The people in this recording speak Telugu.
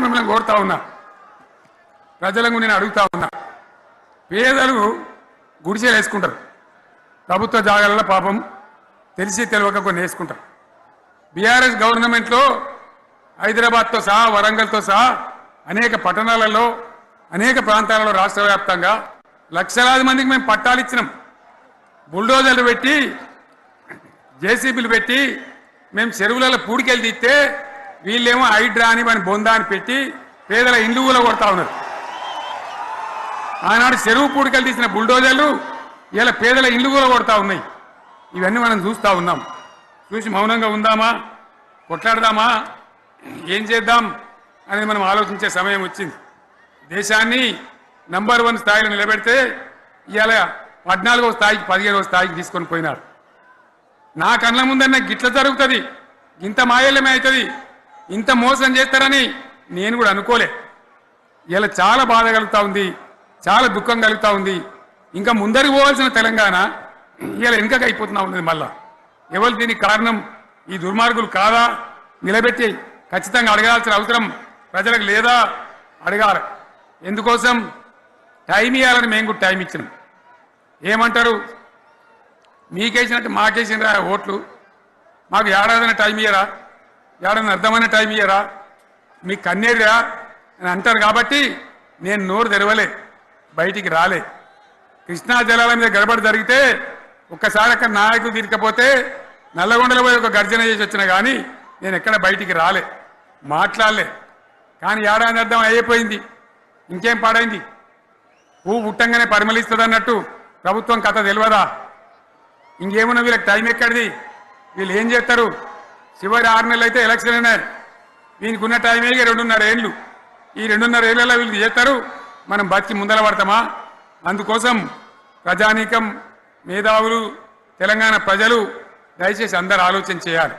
మిమ్మల్ని కోరుతా ఉన్నా, ప్రజలకు నేను అడుగుతా ఉన్నా. పేదలు గుడిసెలు వేసుకుంటారు, ప్రభుత్వ జాగాలలో పాపం తెలిసి తెలియక కొన్ని వేసుకుంటారు. బీఆర్ఎస్ గవర్నమెంట్లో హైదరాబాద్తో సహా వరంగల్తో సహా అనేక పట్టణాలలో అనేక ప్రాంతాలలో రాష్ట్ర వ్యాప్తంగా లక్షలాది మందికి మేము పట్టాలు ఇచ్చినాం. బుల్డోజర్లు పెట్టి జేసీబీలు పెట్టి మేము చెరువులలో పూడికెళ్ళి తీస్తే వీళ్ళేమో హైడ్రా అని మన బొందా అని పెట్టి పేదల ఇండ్లు కూడా కొడతా ఉన్నారు. ఆనాడు చెరువు పూడికెళ్ళి తీసిన బుల్డోజర్లు ఇలా పేదల ఇండ్లు కూడా కొడతా ఉన్నాయి. ఇవన్నీ మనం చూస్తూ ఉన్నాం. చూసి మౌనంగా ఉందామా, కొట్లాడదామా, ఏం చేద్దాం అనేది మనం ఆలోచించే సమయం వచ్చింది. దేశాన్ని నంబర్ 1 స్థాయిలో నిలబెడితే ఇవాళ 14వ స్థాయికి 15వ స్థాయికి తీసుకొని పోయినారు. నా కళ్ళ ముందన్న గిట్ల జరుగుతుంది, ఇంత మాయల్యమే అవుతుంది, ఇంత మోసం చేస్తారని నేను కూడా అనుకోలే. ఇలా చాలా బాధ కలుగుతూ ఉంది, చాలా దుఃఖం కలుగుతూ ఉంది. ఇంకా ముందరికి పోవాల్సిన తెలంగాణ ఇలా వెనుకగా అయిపోతున్నా ఉన్నది. మళ్ళా ఎవరు దీనికి కారణం? ఈ దుర్మార్గులు కాదా? నిలబెట్టి ఖచ్చితంగా అడగాల్సిన అవసరం ప్రజలకు లేదా? అడగాలి. ఎందుకోసం? టైం ఇవ్వాలని మేము కూడా టైం ఇచ్చినాం. ఏమంటారు? మీకేసినట్టు మాకేసిన ఓట్లు, మాకు ఏడాదైనా టైం ఇయ్యరా, ఏడాది అర్థమైన టైం ఇయ్యరా, మీకు కన్నేదిరా అని అంటారు. కాబట్టి నేను నోరు తెరవలే, బయటికి రాలే. కృష్ణా జలాల మీద గడబడి జరిగితే ఒక్కసారి అక్కడ నాయకులు తీరికపోతే నల్లగొండలో పోయి ఒక గర్జన చేసి వచ్చినా కానీ నేను ఎక్కడ బయటికి రాలే, మాట్లాడలే. కానీ ఏడాది అర్థం అయిపోయింది, ఇంకేం పాడైంది? పువ్వు పుట్టంగానే పరిమళిస్తుంది అన్నట్టు ప్రభుత్వం కథ తెలియదా? ఇంకేమున్నా వీళ్ళకి టైం ఎక్కడిది? వీళ్ళు ఏం చేస్తారు? చివరి 6 నెలలు అయితే ఎలక్షన్ అయినాయి. దీనికి ఉన్న టైమే 2.5 ఏళ్ళు. ఈ 2.5 ఏళ్లలో వీళ్ళు చేస్తారు, మనం బతికి ముందర పడతామా? అందుకోసం ప్రజానీకం, మేధావులు, తెలంగాణ ప్రజలు దయచేసి అందరూ ఆలోచన చేయాలి.